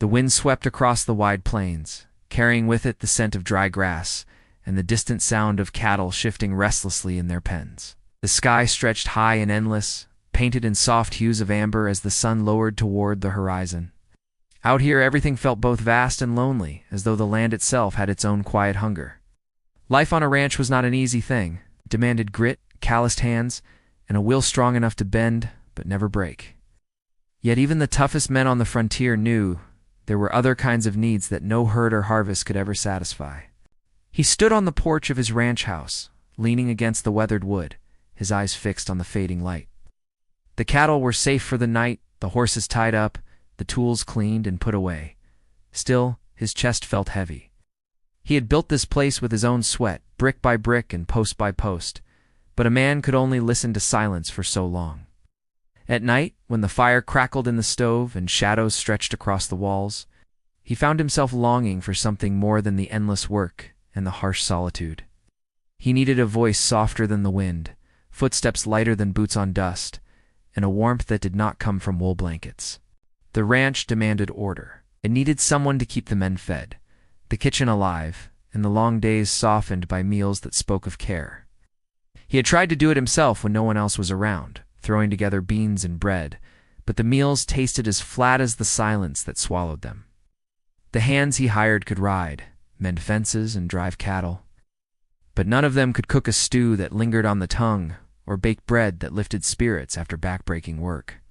The wind swept across the wide plains, carrying with it the scent of dry grass and the distant sound of cattle shifting restlessly in their pens. The sky stretched high and endless, painted in soft hues of amber as the sun lowered toward the horizon. Out here everything felt both vast and lonely, as though the land itself had its own quiet hunger. Life on a ranch was not an easy thing. It demanded grit, calloused hands, and a will strong enough to bend but never break. Yet even the toughest men on the frontier knew there were other kinds of needs that no herd or harvest could ever satisfy. He stood on the porch of his ranch house, leaning against the weathered wood, his eyes fixed on the fading light. The cattle were safe for the night, the horses tied up, the tools cleaned and put away. Still, his chest felt heavy. He had built this place with his own sweat, brick by brick and post by post, but a man could only listen to silence for so long. At night, when the fire crackled in the stove and shadows stretched across the walls, he found himself longing for something more than the endless work and the harsh solitude. He needed a voice softer than the wind, footsteps lighter than boots on dust, and a warmth that did not come from wool blankets. The ranch demanded order. It needed someone to keep the men fed, the kitchen alive, and the long days softened by meals that spoke of care. He had tried to do it himself when no one else was around, throwing together beans and bread, but the meals tasted as flat as the silence that swallowed them. The hands he hired could ride, mend fences, and drive cattle, but none of them could cook a stew that lingered on the tongue or bake bread that lifted spirits after backbreaking work.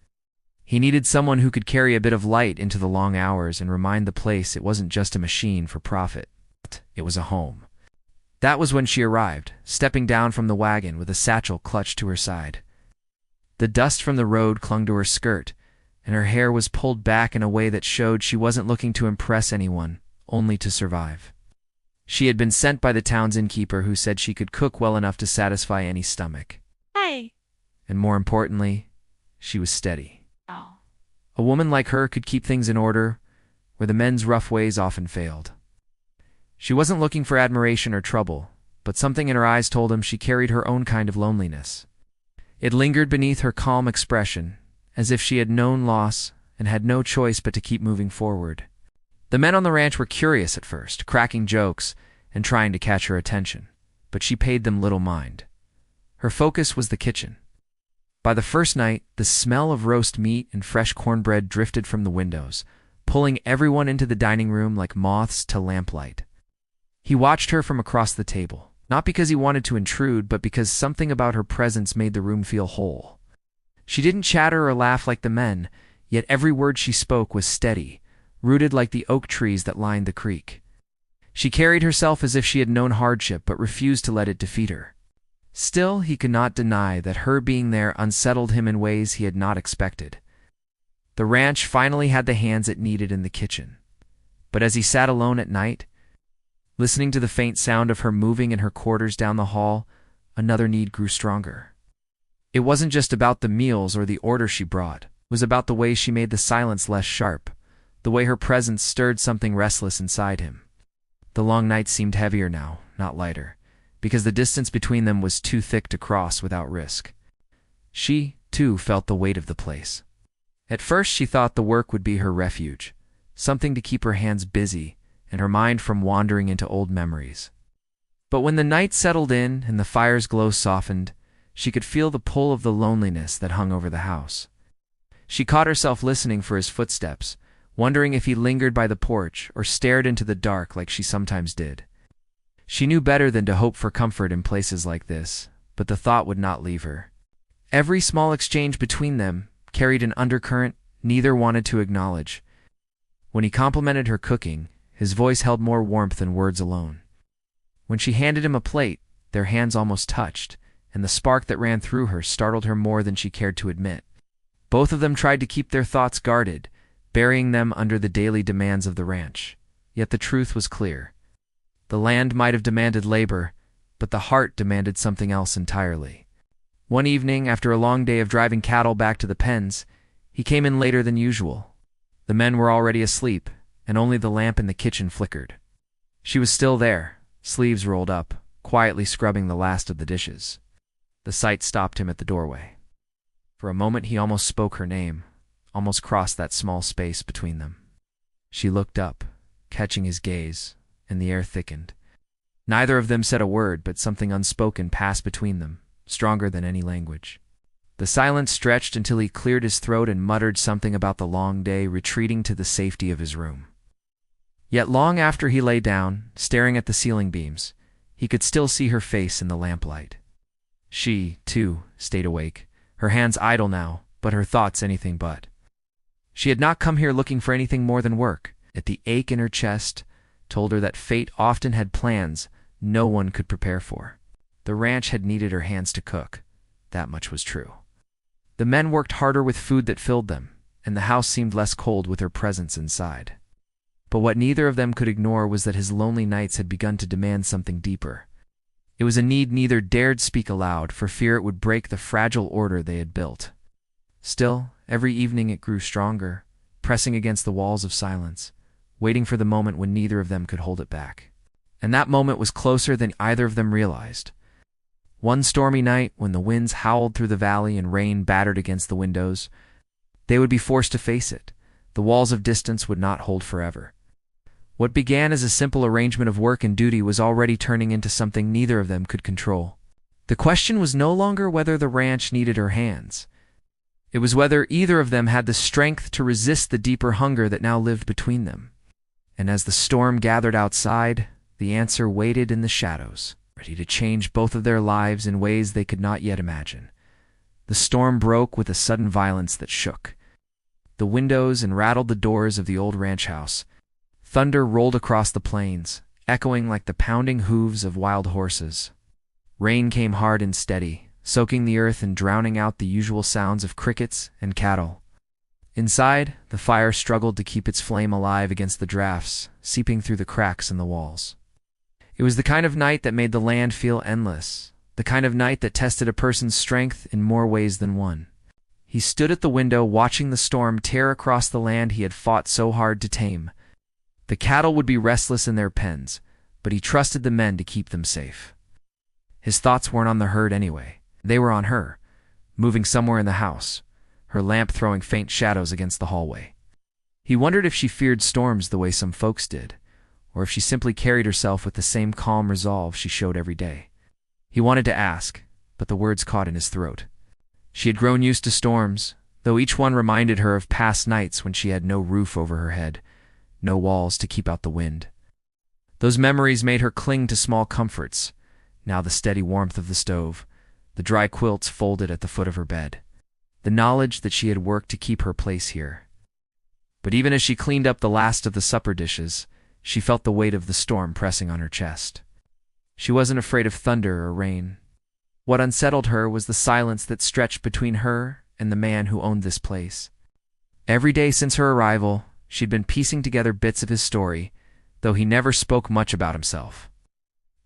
He needed someone who could carry a bit of light into the long hours and remind the place it wasn't just a machine for profit. It was a home. That was when she arrived, stepping down from the wagon with a satchel clutched to her side. The dust from the road clung to her skirt, and her hair was pulled back in a way that showed she wasn't looking to impress anyone, only to survive. She had been sent by the town's innkeeper, who said she could cook well enough to satisfy any stomach. Hey. And more importantly, she was steady. Oh. A woman like her could keep things in order, where the men's rough ways often failed. She wasn't looking for admiration or trouble, but something in her eyes told him she carried her own kind of loneliness. It lingered beneath her calm expression, as if she had known loss and had no choice but to keep moving forward. The men on the ranch were curious at first, cracking jokes and trying to catch her attention, but she paid them little mind. Her focus was the kitchen. By the first night, the smell of roast meat and fresh cornbread drifted from the windows, pulling everyone into the dining room like moths to lamplight. He watched her from across the table, not because he wanted to intrude, but because something about her presence made the room feel whole. She didn't chatter or laugh like the men, yet every word she spoke was steady, rooted like the oak trees that lined the creek. She carried herself as if she had known hardship but refused to let it defeat her. Still, he could not deny that her being there unsettled him in ways he had not expected. The ranch finally had the hands it needed in the kitchen. But as he sat alone at night, listening to the faint sound of her moving in her quarters down the hall, another need grew stronger. It wasn't just about the meals or the order she brought. It was about the way she made the silence less sharp, the way her presence stirred something restless inside him. The long nights seemed heavier now, not lighter, because the distance between them was too thick to cross without risk. She, too, felt the weight of the place. At first she thought the work would be her refuge, something to keep her hands busy and her mind from wandering into old memories. But when the night settled in and the fire's glow softened, she could feel the pull of the loneliness that hung over the house. She caught herself listening for his footsteps, wondering if he lingered by the porch or stared into the dark like she sometimes did. She knew better than to hope for comfort in places like this, but the thought would not leave her. Every small exchange between them carried an undercurrent neither wanted to acknowledge. When he complimented her cooking, his voice held more warmth than words alone. When she handed him a plate, their hands almost touched, and the spark that ran through her startled her more than she cared to admit. Both of them tried to keep their thoughts guarded, burying them under the daily demands of the ranch. Yet the truth was clear. The land might have demanded labor, but the heart demanded something else entirely. One evening, after a long day of driving cattle back to the pens, he came in later than usual. The men were already asleep, and only the lamp in the kitchen flickered. She was still there, sleeves rolled up, quietly scrubbing the last of the dishes. The sight stopped him at the doorway. For a moment he almost spoke her name, almost crossed that small space between them. She looked up, catching his gaze, and the air thickened. Neither of them said a word, but something unspoken passed between them, stronger than any language. The silence stretched until he cleared his throat and muttered something about the long day, retreating to the safety of his room. Yet long after he lay down, staring at the ceiling beams, he could still see her face in the lamplight. She, too, stayed awake, her hands idle now, but her thoughts anything but. She had not come here looking for anything more than work, yet the ache in her chest told her that fate often had plans no one could prepare for. The ranch had needed her hands to cook. That much was true. The men worked harder with food that filled them, and the house seemed less cold with her presence inside. But what neither of them could ignore was that his lonely nights had begun to demand something deeper. It was a need neither dared speak aloud, for fear it would break the fragile order they had built. Still, every evening it grew stronger, pressing against the walls of silence, waiting for the moment when neither of them could hold it back. And that moment was closer than either of them realized. One stormy night, when the winds howled through the valley and rain battered against the windows, they would be forced to face it. The walls of distance would not hold forever. What began as a simple arrangement of work and duty was already turning into something neither of them could control. The question was no longer whether the ranch needed her hands. It was whether either of them had the strength to resist the deeper hunger that now lived between them. And as the storm gathered outside, the answer waited in the shadows, ready to change both of their lives in ways they could not yet imagine. The storm broke with a sudden violence that shook the windows and rattled the doors of the old ranch house. Thunder rolled across the plains, echoing like the pounding hooves of wild horses. Rain came hard and steady, soaking the earth and drowning out the usual sounds of crickets and cattle. Inside, the fire struggled to keep its flame alive against the drafts, seeping through the cracks in the walls. It was the kind of night that made the land feel endless, the kind of night that tested a person's strength in more ways than one. He stood at the window watching the storm tear across the land he had fought so hard to tame. The cattle would be restless in their pens, but he trusted the men to keep them safe. His thoughts weren't on the herd anyway. They were on her, moving somewhere in the house, her lamp throwing faint shadows against the hallway. He wondered if she feared storms the way some folks did, or if she simply carried herself with the same calm resolve she showed every day. He wanted to ask, but the words caught in his throat. She had grown used to storms, though each one reminded her of past nights when she had no roof over her head, no walls to keep out the wind. Those memories made her cling to small comforts, now the steady warmth of the stove, the dry quilts folded at the foot of her bed, the knowledge that she had worked to keep her place here. But even as she cleaned up the last of the supper dishes, she felt the weight of the storm pressing on her chest. She wasn't afraid of thunder or rain. What unsettled her was the silence that stretched between her and the man who owned this place. Every day since her arrival, she'd been piecing together bits of his story, though he never spoke much about himself.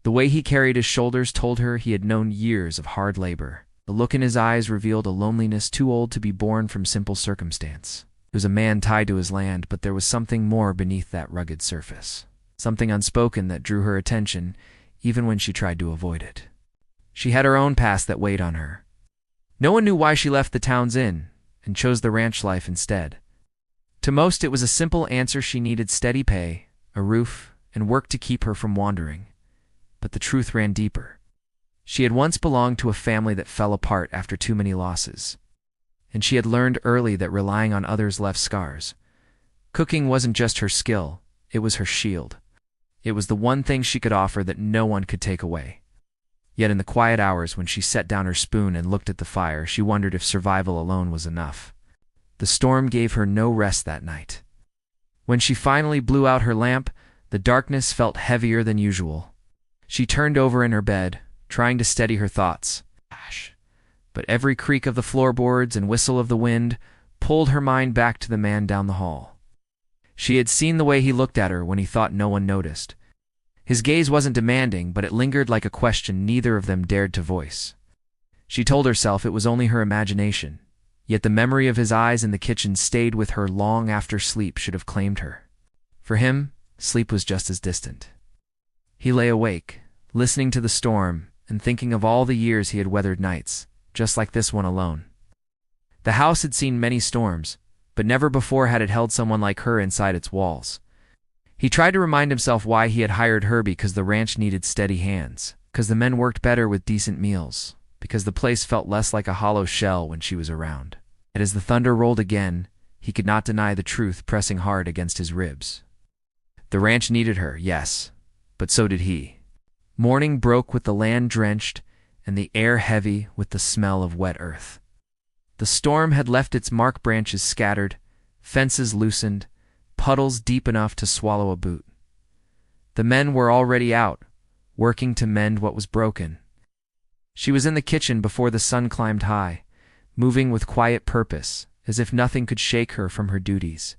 The way he carried his shoulders told her he had known years of hard labor. The look in his eyes revealed a loneliness too old to be born from simple circumstance. He was a man tied to his land, but there was something more beneath that rugged surface. Something unspoken that drew her attention, even when she tried to avoid it. She had her own past that weighed on her. No one knew why she left the town's inn and chose the ranch life instead. To most, it was a simple answer: she needed steady pay, a roof, and work to keep her from wandering. But the truth ran deeper. She had once belonged to a family that fell apart after too many losses, and she had learned early that relying on others left scars. Cooking wasn't just her skill, it was her shield. It was the one thing she could offer that no one could take away. Yet in the quiet hours when she set down her spoon and looked at the fire, she wondered if survival alone was enough. The storm gave her no rest that night. When she finally blew out her lamp, the darkness felt heavier than usual. She turned over in her bed, trying to steady her thoughts. But every creak of the floorboards and whistle of the wind pulled her mind back to the man down the hall. She had seen the way he looked at her when he thought no one noticed. His gaze wasn't demanding, but it lingered like a question neither of them dared to voice. She told herself it was only her imagination, yet the memory of his eyes in the kitchen stayed with her long after sleep should have claimed her. For him, sleep was just as distant. He lay awake, listening to the storm and thinking of all the years he had weathered nights, just like this one alone. The house had seen many storms, but never before had it held someone like her inside its walls. He tried to remind himself why he had hired her, because the ranch needed steady hands, because the men worked better with decent meals, because the place felt less like a hollow shell when she was around. And as the thunder rolled again, he could not deny the truth pressing hard against his ribs. The ranch needed her, yes, but so did he. Morning broke with the land drenched and the air heavy with the smell of wet earth. The storm had left its mark, branches scattered, fences loosened, puddles deep enough to swallow a boot. The men were already out, working to mend what was broken. She was in the kitchen before the sun climbed high, moving with quiet purpose, as if nothing could shake her from her duties.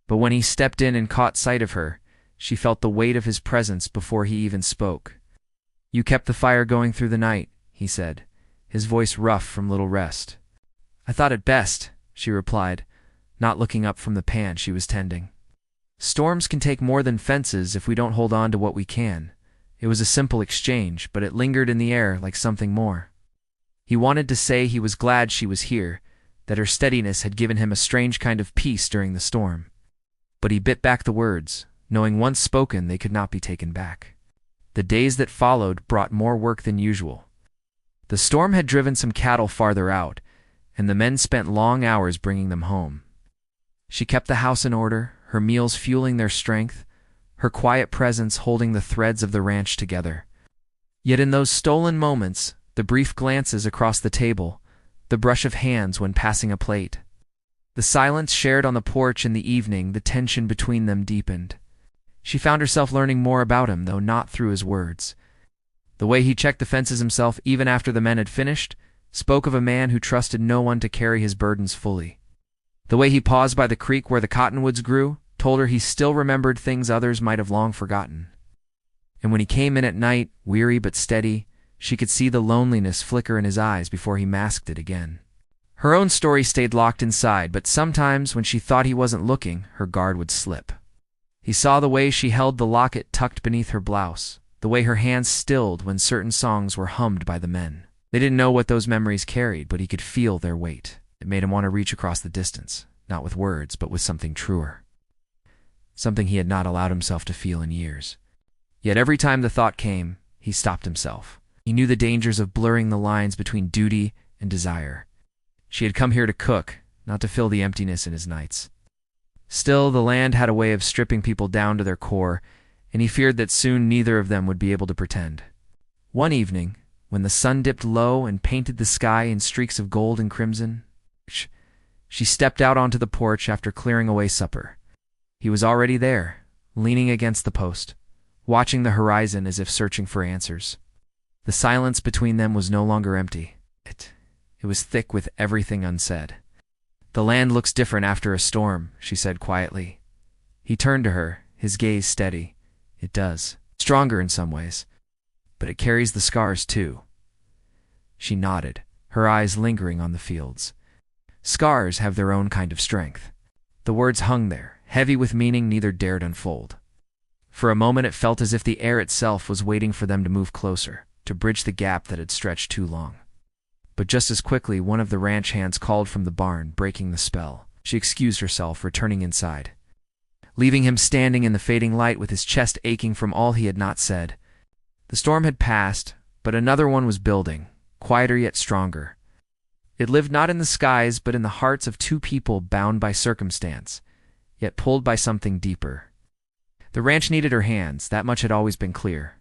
But when he stepped in and caught sight of her, she felt the weight of his presence before he even spoke. "You kept the fire going through the night," he said, his voice rough from little rest. "I thought it best," she replied, not looking up from the pan she was tending. "Storms can take more than fences if we don't hold on to what we can." It was a simple exchange, but it lingered in the air like something more. He wanted to say he was glad she was here, that her steadiness had given him a strange kind of peace during the storm. But he bit back the words, knowing once spoken they could not be taken back. The days that followed brought more work than usual. The storm had driven some cattle farther out, and the men spent long hours bringing them home. She kept the house in order, her meals fueling their strength, her quiet presence holding the threads of the ranch together. Yet in those stolen moments, the brief glances across the table, the brush of hands when passing a plate, the silence shared on the porch in the evening, the tension between them deepened. She found herself learning more about him, though not through his words. The way he checked the fences himself even after the men had finished spoke of a man who trusted no one to carry his burdens fully. The way he paused by the creek where the cottonwoods grew told her he still remembered things others might have long forgotten. And when he came in at night, weary but steady, she could see the loneliness flicker in his eyes before he masked it again. Her own story stayed locked inside, but sometimes when she thought he wasn't looking, her guard would slip. He saw the way she held the locket tucked beneath her blouse, the way her hands stilled when certain songs were hummed by the men. They didn't know what those memories carried, but he could feel their weight. It made him want to reach across the distance, not with words, but with something truer. Something he had not allowed himself to feel in years. Yet every time the thought came, he stopped himself. He knew the dangers of blurring the lines between duty and desire. She had come here to cook, not to fill the emptiness in his nights. Still, the land had a way of stripping people down to their core, and he feared that soon neither of them would be able to pretend. One evening, when the sun dipped low and painted the sky in streaks of gold and crimson, she stepped out onto the porch after clearing away supper. He was already there, leaning against the post, watching the horizon as if searching for answers. The silence between them was no longer empty. It was thick with everything unsaid. "The land looks different after a storm," she said quietly. He turned to her, his gaze steady. "It does. Stronger in some ways. But it carries the scars too." She nodded, her eyes lingering on the fields. "Scars have their own kind of strength." The words hung there, heavy with meaning neither dared unfold. For a moment it felt as if the air itself was waiting for them to move closer, to bridge the gap that had stretched too long. But just as quickly, one of the ranch hands called from the barn, breaking the spell. She excused herself, returning inside, leaving him standing in the fading light with his chest aching from all he had not said. The storm had passed, but another one was building, quieter yet stronger. It lived not in the skies, but in the hearts of two people bound by circumstance, yet pulled by something deeper. The ranch needed her hands, that much had always been clear.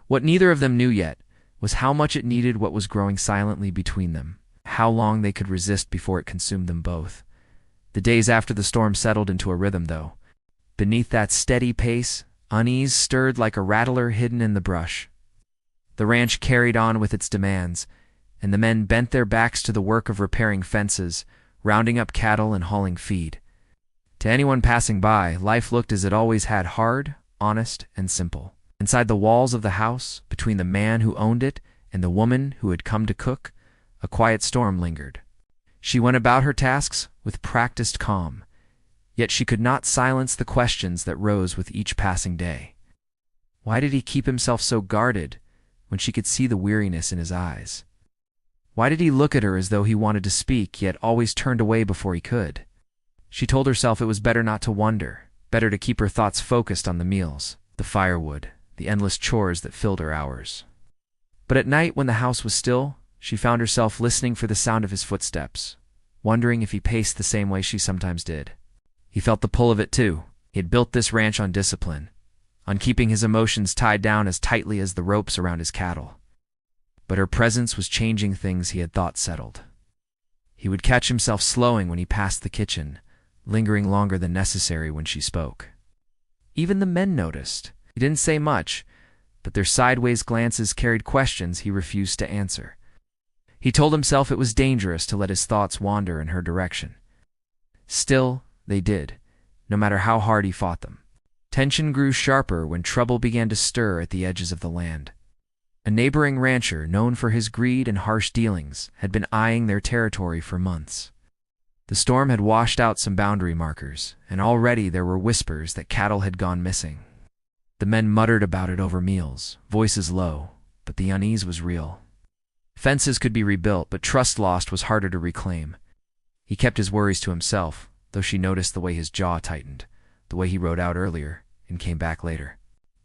What neither of them knew yet was how much it needed what was growing silently between them, how long they could resist before it consumed them both. The days after the storm settled into a rhythm, though. Beneath that steady pace, unease stirred like a rattler hidden in the brush. The ranch carried on with its demands, and the men bent their backs to the work of repairing fences, rounding up cattle and hauling feed. To anyone passing by, life looked as it always had, hard, honest, and simple. Inside the walls of the house, between the man who owned it and the woman who had come to cook, a quiet storm lingered. She went about her tasks with practiced calm, yet she could not silence the questions that rose with each passing day. Why did he keep himself so guarded when she could see the weariness in his eyes? Why did he look at her as though he wanted to speak, yet always turned away before he could? She told herself it was better not to wonder, Better to keep her thoughts focused on the meals, the firewood, the endless chores that filled her hours. But at night, when the house was still, she found herself listening for the sound of his footsteps, wondering if he paced the same way she sometimes did. He felt the pull of it too. He had built this ranch on discipline, on keeping his emotions tied down as tightly as the ropes around his cattle. But her presence was changing things he had thought settled. He would catch himself slowing when he passed the kitchen, lingering longer than necessary when she spoke. Even the men noticed. He didn't say much, but their sideways glances carried questions he refused to answer. He told himself it was dangerous to let his thoughts wander in her direction. Still, they did, no matter how hard he fought them. Tension grew sharper when trouble began to stir at the edges of the land. A neighboring rancher, known for his greed and harsh dealings, had been eyeing their territory for months. The storm had washed out some boundary markers, and already there were whispers that cattle had gone missing. The men muttered about it over meals, voices low, but the unease was real. Fences could be rebuilt, but trust lost was harder to reclaim. He kept his worries to himself, though she noticed the way his jaw tightened, the way he rode out earlier and came back later.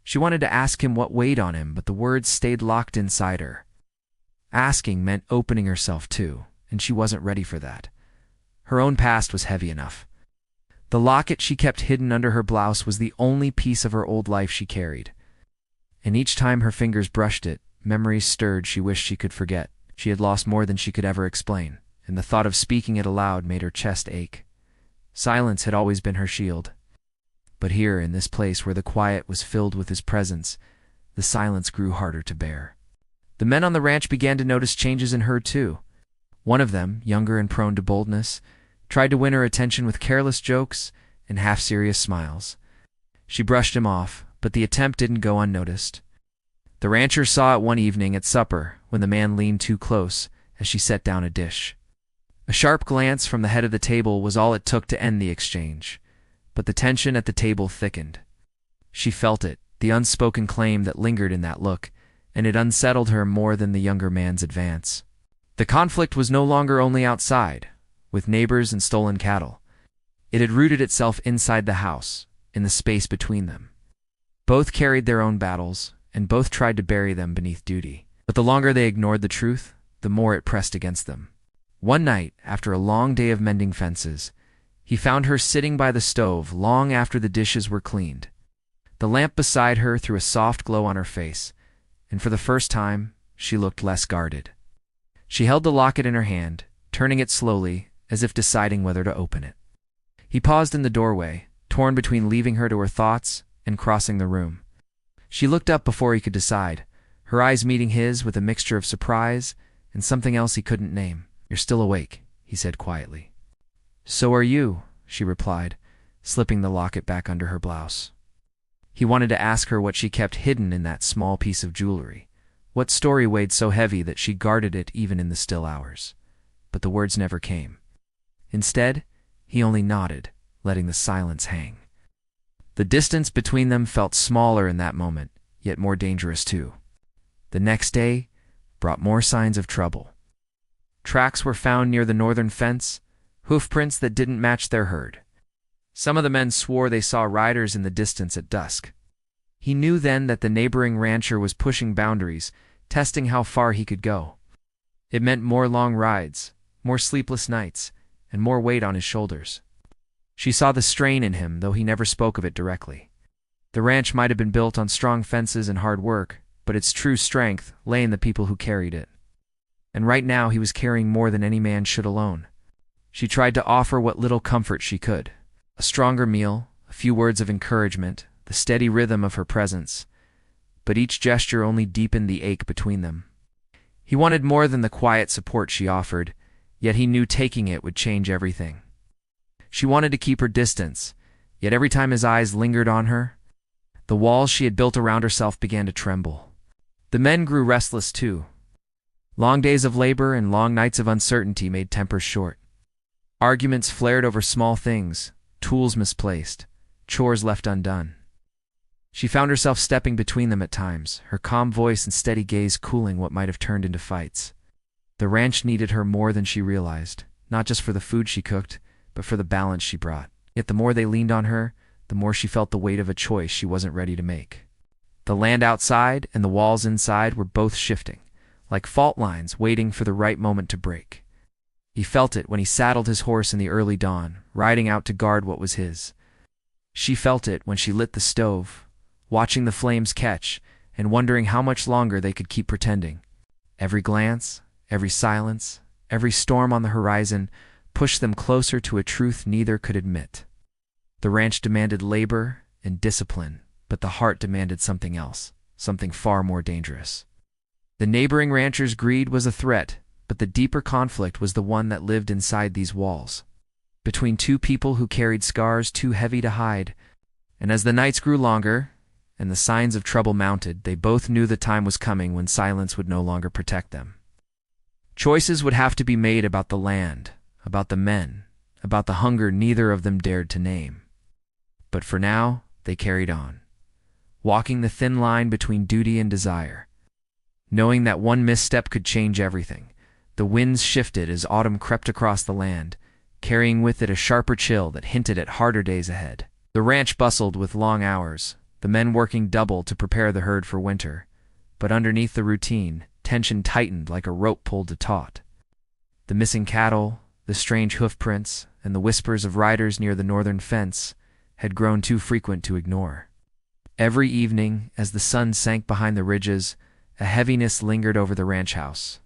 She wanted to ask him what weighed on him, but the words stayed locked inside her. Asking meant opening herself too, and she wasn't ready for that. Her own past was heavy enough. The locket she kept hidden under her blouse was the only piece of her old life she carried. And each time her fingers brushed it, memories stirred she wished she could forget. She had lost more than she could ever explain, and the thought of speaking it aloud made her chest ache. Silence had always been her shield. But here, in this place where the quiet was filled with his presence, the silence grew harder to bear. The men on the ranch began to notice changes in her too. One of them, younger and prone to boldness, tried to win her attention with careless jokes and half-serious smiles. She brushed him off, but the attempt didn't go unnoticed. The rancher saw it one evening at supper when the man leaned too close as she set down a dish. A sharp glance from the head of the table was all it took to end the exchange, but the tension at the table thickened. She felt it, the unspoken claim that lingered in that look, and it unsettled her more than the younger man's advance. The conflict was no longer only outside, with neighbors and stolen cattle. It had rooted itself inside the house, in the space between them. Both carried their own battles, and both tried to bury them beneath duty. But the longer they ignored the truth, the more it pressed against them. One night, after a long day of mending fences, he found her sitting by the stove long after the dishes were cleaned. The lamp beside her threw a soft glow on her face, and for the first time, she looked less guarded. She held the locket in her hand, turning it slowly, as if deciding whether to open it. He paused in the doorway, torn between leaving her to her thoughts and crossing the room. She looked up before he could decide, her eyes meeting his with a mixture of surprise and something else he couldn't name. "You're still awake," he said quietly. "So are you," she replied, slipping the locket back under her blouse. He wanted to ask her what she kept hidden in that small piece of jewelry. What story weighed so heavy that she guarded it even in the still hours? But the words never came. Instead, he only nodded, letting the silence hang. The distance between them felt smaller in that moment, yet more dangerous too. The next day brought more signs of trouble. Tracks were found near the northern fence, hoofprints that didn't match their herd. Some of the men swore they saw riders in the distance at dusk. He knew then that the neighboring rancher was pushing boundaries, testing how far he could go. It meant more long rides, more sleepless nights, and more weight on his shoulders. She saw the strain in him, though he never spoke of it directly. The ranch might have been built on strong fences and hard work, but its true strength lay in the people who carried it. And right now he was carrying more than any man should alone. She tried to offer what little comfort she could. A stronger meal, a few words of encouragement, the steady rhythm of her presence. But each gesture only deepened the ache between them. He wanted more than the quiet support she offered, yet he knew taking it would change everything. She wanted to keep her distance, yet every time his eyes lingered on her, the walls she had built around herself began to tremble. The men grew restless too. Long days of labor and long nights of uncertainty made tempers short. Arguments flared over small things, tools misplaced, chores left undone. She found herself stepping between them at times, her calm voice and steady gaze cooling what might have turned into fights. The ranch needed her more than she realized, not just for the food she cooked, but for the balance she brought. Yet the more they leaned on her, the more she felt the weight of a choice she wasn't ready to make. The land outside and the walls inside were both shifting, like fault lines waiting for the right moment to break. He felt it when he saddled his horse in the early dawn, riding out to guard what was his. She felt it when she lit the stove, watching the flames catch and wondering how much longer they could keep pretending. Every glance, every silence, every storm on the horizon pushed them closer to a truth neither could admit. The ranch demanded labor and discipline, but the heart demanded something else, something far more dangerous. The neighboring ranchers' greed was a threat, but the deeper conflict was the one that lived inside these walls, between two people who carried scars too heavy to hide. And as the nights grew longer and the signs of trouble mounted, they both knew the time was coming when silence would no longer protect them. Choices would have to be made about the land, about the men, about the hunger neither of them dared to name. But for now, they carried on, walking the thin line between duty and desire. Knowing that one misstep could change everything, the winds shifted as autumn crept across the land, carrying with it a sharper chill that hinted at harder days ahead. The ranch bustled with long hours, the men working double to prepare the herd for winter. But underneath the routine, tension tightened like a rope pulled taut. The missing cattle, the strange hoof prints, and the whispers of riders near the northern fence had grown too frequent to ignore. Every evening, as the sun sank behind the ridges, a heaviness lingered over the ranch house.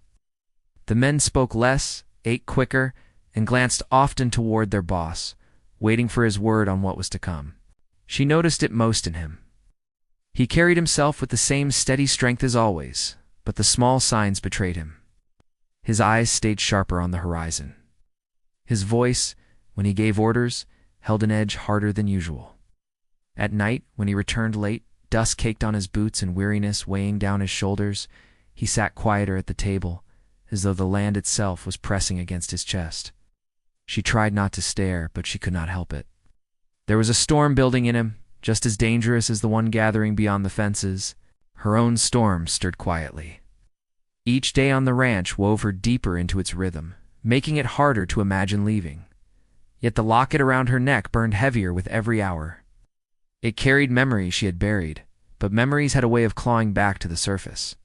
The men spoke less, ate quicker, and glanced often toward their boss, waiting for his word on what was to come. She noticed it most in him. He carried himself with the same steady strength as always, but the small signs betrayed him. His eyes stayed sharper on the horizon. His voice, when he gave orders, held an edge harder than usual. At night, when he returned late, dust caked on his boots and weariness weighing down his shoulders, he sat quieter at the table, as though the land itself was pressing against his chest. She tried not to stare, but she could not help it. There was a storm building in him, just as dangerous as the one gathering beyond the fences. Her own storm stirred quietly. Each day on the ranch wove her deeper into its rhythm, making it harder to imagine leaving. Yet the locket around her neck burned heavier with every hour. It carried memories she had buried, but memories had a way of clawing back to the surface.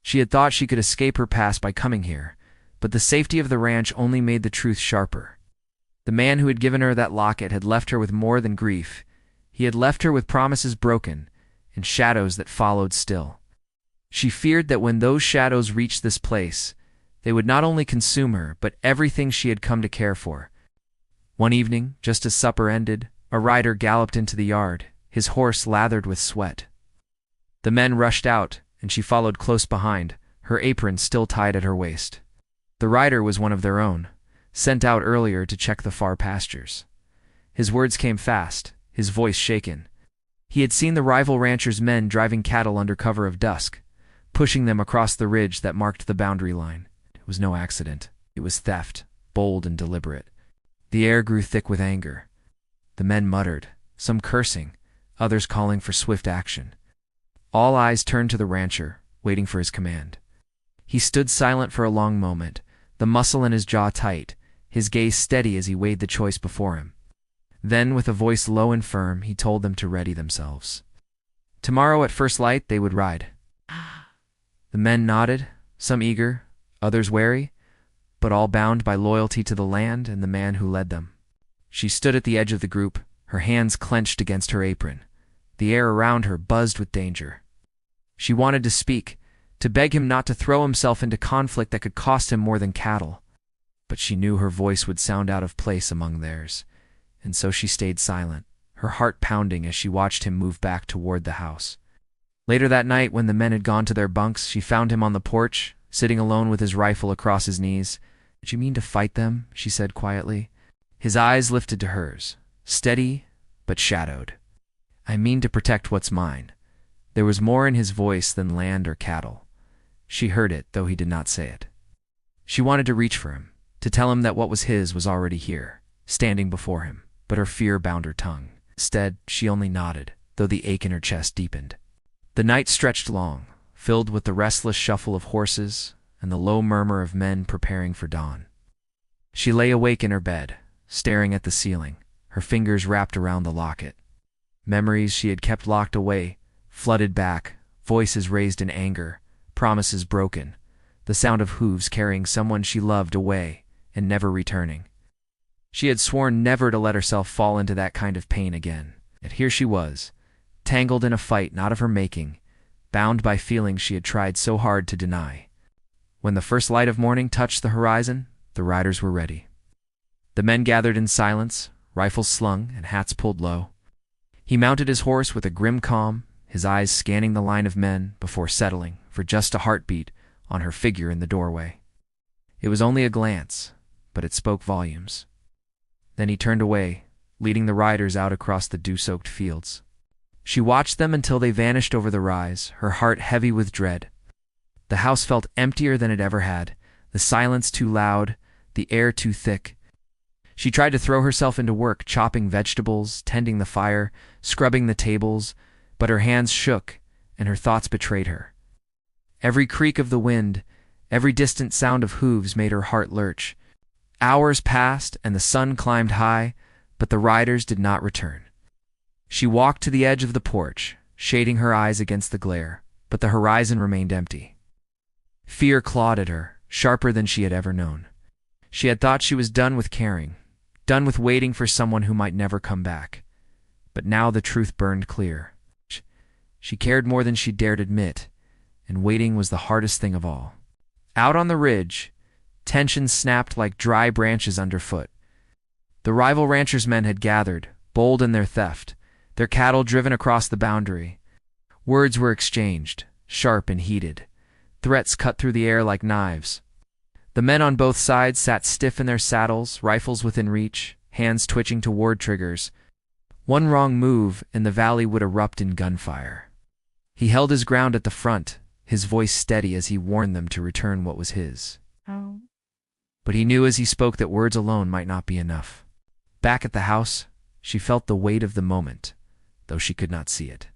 She had thought she could escape her past by coming here, but the safety of the ranch only made the truth sharper. The man who had given her that locket had left her with more than grief. He had left her with promises broken and shadows that followed still. She feared that when those shadows reached this place, they would not only consume her, but everything she had come to care for. One evening, just as supper ended, a rider galloped into the yard, his horse lathered with sweat. The men rushed out, and she followed close behind, her apron still tied at her waist. The rider was one of their own, sent out earlier to check the far pastures. His words came fast, his voice shaken. He had seen the rival ranchers' men driving cattle under cover of dusk, pushing them across the ridge that marked the boundary line. It was no accident. It was theft, bold and deliberate. The air grew thick with anger. The men muttered, some cursing, others calling for swift action. All eyes turned to the rancher, waiting for his command. He stood silent for a long moment, the muscle in his jaw tight, his gaze steady as he weighed the choice before him. Then, with a voice low and firm, he told them to ready themselves. Tomorrow at first light they would ride. The men nodded, some eager, others wary, but all bound by loyalty to the land and the man who led them. She stood at the edge of the group, her hands clenched against her apron. The air around her buzzed with danger. She wanted to speak, to beg him not to throw himself into conflict that could cost him more than cattle. But she knew her voice would sound out of place among theirs, and so she stayed silent, her heart pounding as she watched him move back toward the house. Later that night, when the men had gone to their bunks, she found him on the porch, sitting alone with his rifle across his knees. "Did you mean to fight them?" she said quietly. His eyes lifted to hers, steady but shadowed. "I mean to protect what's mine." There was more in his voice than land or cattle. She heard it, though he did not say it. She wanted to reach for him, to tell him that what was his was already here, standing before him, but her fear bound her tongue. Instead, she only nodded, though the ache in her chest deepened. The night stretched long, filled with the restless shuffle of horses and the low murmur of men preparing for dawn. She lay awake in her bed, staring at the ceiling, her fingers wrapped around the locket. Memories she had kept locked away flooded back, voices raised in anger, promises broken, the sound of hooves carrying someone she loved away and never returning. She had sworn never to let herself fall into that kind of pain again. Yet here she was, tangled in a fight not of her making, bound by feelings she had tried so hard to deny. When the first light of morning touched the horizon, the riders were ready. The men gathered in silence, rifles slung and hats pulled low. He mounted his horse with a grim calm, his eyes scanning the line of men before settling for just a heartbeat on her figure in the doorway. It was only a glance, but it spoke volumes. Then he turned away, leading the riders out across the dew-soaked fields. She watched them until they vanished over the rise, her heart heavy with dread. The house felt emptier than it ever had, the silence too loud, the air too thick. She tried to throw herself into work, chopping vegetables, tending the fire, scrubbing the tables, but her hands shook and her thoughts betrayed her. Every creak of the wind, every distant sound of hooves made her heart lurch. Hours passed and the sun climbed high, but the riders did not return. She walked to the edge of the porch, shading her eyes against the glare, but the horizon remained empty. Fear clawed at her, sharper than she had ever known. She had thought she was done with caring, done with waiting for someone who might never come back. But now the truth burned clear. She cared more than she dared admit, and waiting was the hardest thing of all. Out on the ridge, tension snapped like dry branches underfoot. The rival ranchers' men had gathered, bold in their theft, their cattle driven across the boundary. Words were exchanged, sharp and heated. Threats cut through the air like knives. The men on both sides sat stiff in their saddles, rifles within reach, hands twitching toward triggers. One wrong move and the valley would erupt in gunfire. He held his ground at the front, his voice steady as he warned them to return what was his. Oh. But he knew as he spoke that words alone might not be enough. Back at the house, she felt the weight of the moment, though she could not see it.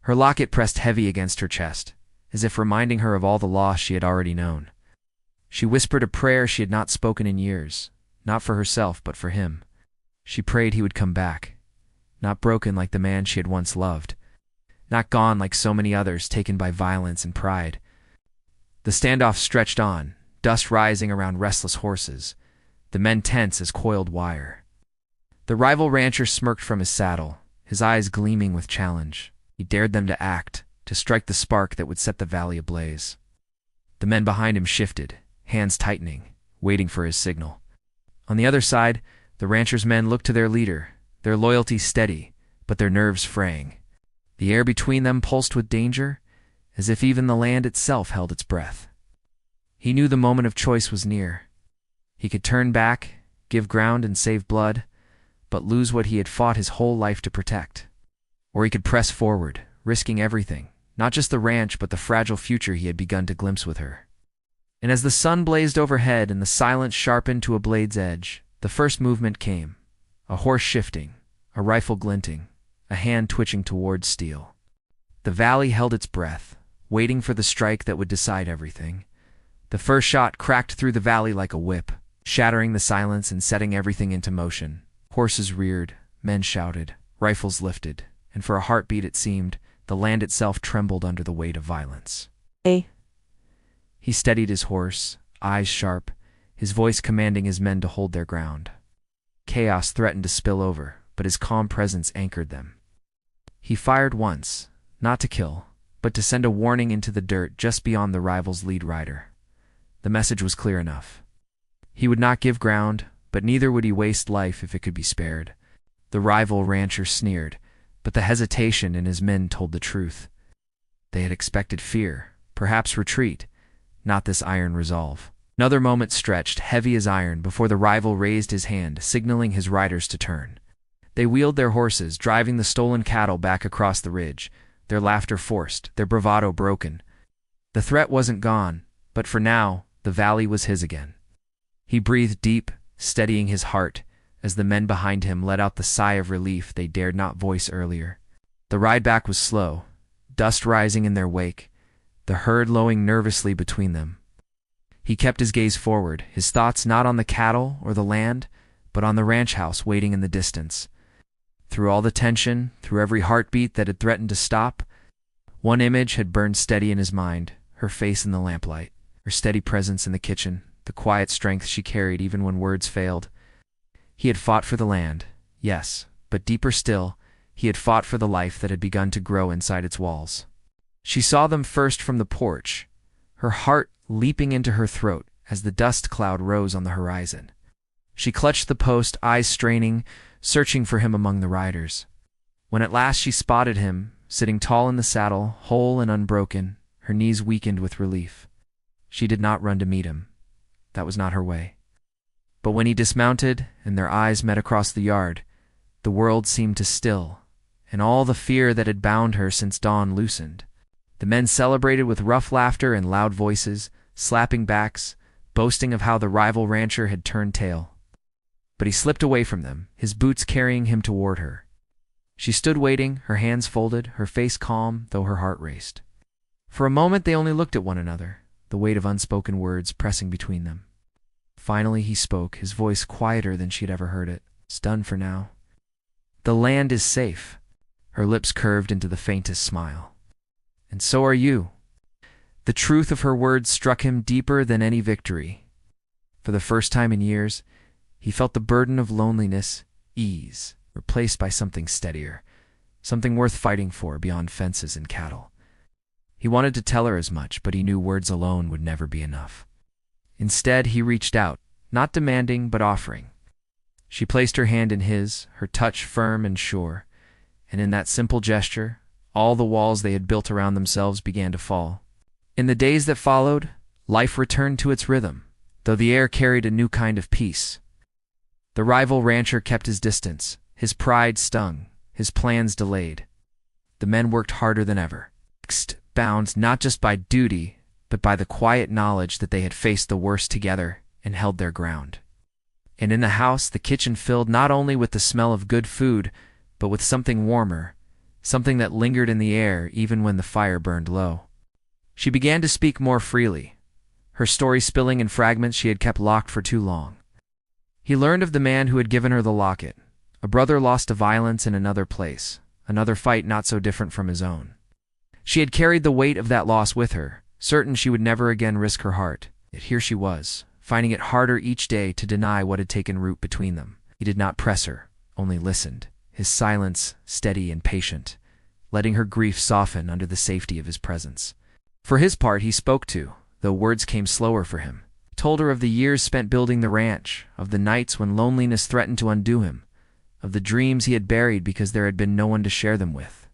Her locket pressed heavy against her chest, as if reminding her of all the loss she had already known. She whispered a prayer she had not spoken in years, not for herself but for him. She prayed he would come back, not broken like the man she had once loved, not gone like so many others taken by violence and pride. The standoff stretched on, dust rising around restless horses, the men tense as coiled wire. The rival rancher smirked from his saddle, his eyes gleaming with challenge. He dared them to act, to strike the spark that would set the valley ablaze. The men behind him shifted, hands tightening, waiting for his signal. On the other side, the ranchers' men looked to their leader, their loyalty steady, but their nerves fraying. The air between them pulsed with danger, as if even the land itself held its breath. He knew the moment of choice was near. He could turn back, give ground and save blood, but lose what he had fought his whole life to protect. Or he could press forward, risking everything, not just the ranch but the fragile future he had begun to glimpse with her. And as the sun blazed overhead and the silence sharpened to a blade's edge, the first movement came, a horse shifting, a rifle glinting, a hand twitching towards steel. The valley held its breath, waiting for the strike that would decide everything. The first shot cracked through the valley like a whip, shattering the silence and setting everything into motion. Horses reared, men shouted, rifles lifted, and for a heartbeat it seemed, the land itself trembled under the weight of violence. Hey. He steadied his horse, eyes sharp, his voice commanding his men to hold their ground. Chaos threatened to spill over, but his calm presence anchored them. He fired once, not to kill, but to send a warning into the dirt just beyond the rival's lead rider. The message was clear enough. He would not give ground, but neither would he waste life if it could be spared. The rival rancher sneered, but the hesitation in his men told the truth. They had expected fear, perhaps retreat, not this iron resolve. Another moment stretched, heavy as iron, before the rival raised his hand, signaling his riders to turn. They wheeled their horses, driving the stolen cattle back across the ridge, their laughter forced, their bravado broken. The threat wasn't gone, but for now, the valley was his again. He breathed deep, steadying his heart, as the men behind him let out the sigh of relief they dared not voice earlier. The ride back was slow, dust rising in their wake, the herd lowing nervously between them. He kept his gaze forward, his thoughts not on the cattle or the land, but on the ranch house waiting in the distance. Through all the tension, through every heartbeat that had threatened to stop, one image had burned steady in his mind, her face in the lamplight, her steady presence in the kitchen, the quiet strength she carried even when words failed. He had fought for the land, yes, but deeper still, he had fought for the life that had begun to grow inside its walls. She saw them first from the porch, her heart leaping into her throat as the dust cloud rose on the horizon. She clutched the post, eyes straining, searching for him among the riders. When at last she spotted him, sitting tall in the saddle, whole and unbroken, her knees weakened with relief. She did not run to meet him. That was not her way. But when he dismounted and their eyes met across the yard, the world seemed to still, and all the fear that had bound her since dawn loosened. The men celebrated with rough laughter and loud voices, slapping backs, boasting of how the rival rancher had turned tail. But he slipped away from them, his boots carrying him toward her. She stood waiting, her hands folded, her face calm, though her heart raced. For a moment they only looked at one another, the weight of unspoken words pressing between them. Finally he spoke, his voice quieter than she had ever heard it. "It's done for now. The land is safe." Her lips curved into the faintest smile. "And so are you." The truth of her words struck him deeper than any victory. For the first time in years, he felt the burden of loneliness ease, replaced by something steadier, something worth fighting for beyond fences and cattle. He wanted to tell her as much, but he knew words alone would never be enough. Instead, he reached out, not demanding but offering. She placed her hand in his, her touch firm and sure, and in that simple gesture, all the walls they had built around themselves began to fall. In the days that followed, life returned to its rhythm, though the air carried a new kind of peace. The rival rancher kept his distance, his pride stung, his plans delayed. The men worked harder than ever, bound not just by duty, but by the quiet knowledge that they had faced the worst together and held their ground. And in the house, the kitchen filled not only with the smell of good food, but with something warmer, something that lingered in the air even when the fire burned low. She began to speak more freely, her story spilling in fragments she had kept locked for too long. He learned of the man who had given her the locket, a brother lost to violence in another place, another fight not so different from his own. She had carried the weight of that loss with her, certain she would never again risk her heart. Yet here she was, finding it harder each day to deny what had taken root between them. He did not press her, only listened, his silence steady and patient, letting her grief soften under the safety of his presence. For his part, he spoke too, though words came slower for him. He told her of the years spent building the ranch, of the nights when loneliness threatened to undo him, of the dreams he had buried because there had been no one to share them with.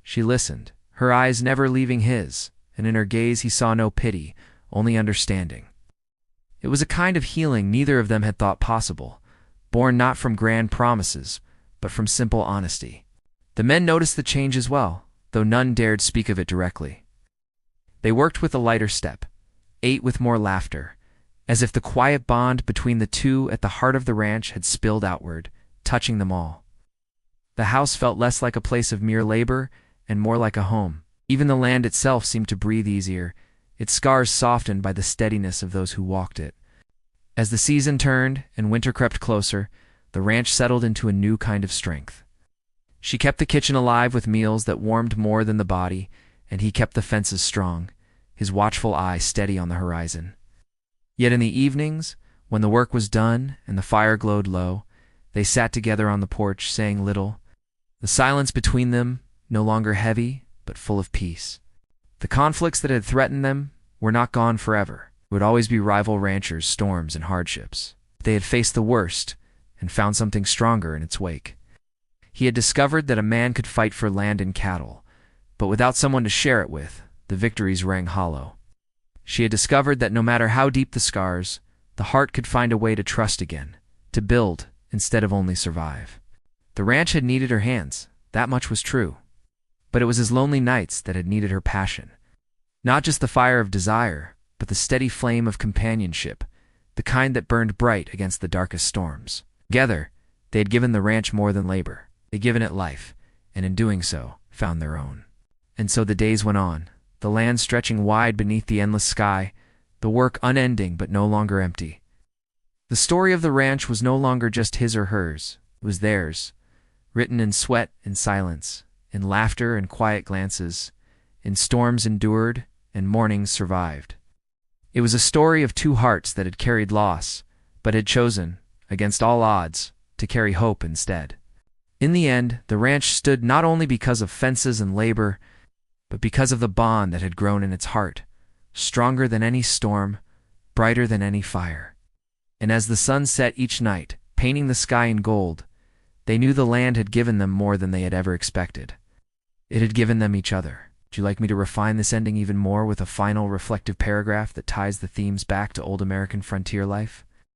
She listened, her eyes never leaving his, and in her gaze he saw no pity, only understanding. It was a kind of healing neither of them had thought possible, born not from grand promises, but from simple honesty. The men noticed the change as well, though none dared speak of it directly. They worked with a lighter step, ate with more laughter, as if the quiet bond between the two at the heart of the ranch had spilled outward, touching them all. The house felt less like a place of mere labor and more like a home. Even the land itself seemed to breathe easier, its scars softened by the steadiness of those who walked it. As the season turned and winter crept closer, the ranch settled into a new kind of strength. She kept the kitchen alive with meals that warmed more than the body, and he kept the fences strong, his watchful eye steady on the horizon. Yet in the evenings, when the work was done and the fire glowed low, they sat together on the porch, saying little, the silence between them no longer heavy, but full of peace. The conflicts that had threatened them were not gone forever. It would always be rival ranchers, storms, and hardships. They had faced the worst and found something stronger in its wake. He had discovered that a man could fight for land and cattle, but without someone to share it with, the victories rang hollow. She had discovered that no matter how deep the scars, the heart could find a way to trust again, to build instead of only survive. The ranch had needed her hands, that much was true. But it was his lonely nights that had needed her passion. Not just the fire of desire, but the steady flame of companionship, the kind that burned bright against the darkest storms. Together, they had given the ranch more than labor. They'd given it life, and in doing so, found their own. And so the days went on, the land stretching wide beneath the endless sky, the work unending but no longer empty. The story of the ranch was no longer just his or hers, it was theirs, written in sweat and silence, in laughter and quiet glances, in storms endured and mornings survived. It was a story of two hearts that had carried loss, but had chosen, against all odds, to carry hope instead. In the end, the ranch stood not only because of fences and labor, but because of the bond that had grown in its heart, stronger than any storm, brighter than any fire. And as the sun set each night, painting the sky in gold, they knew the land had given them more than they had ever expected. It had given them each other. Would you like me to refine this ending even more with a final reflective paragraph that ties the themes back to old American frontier life?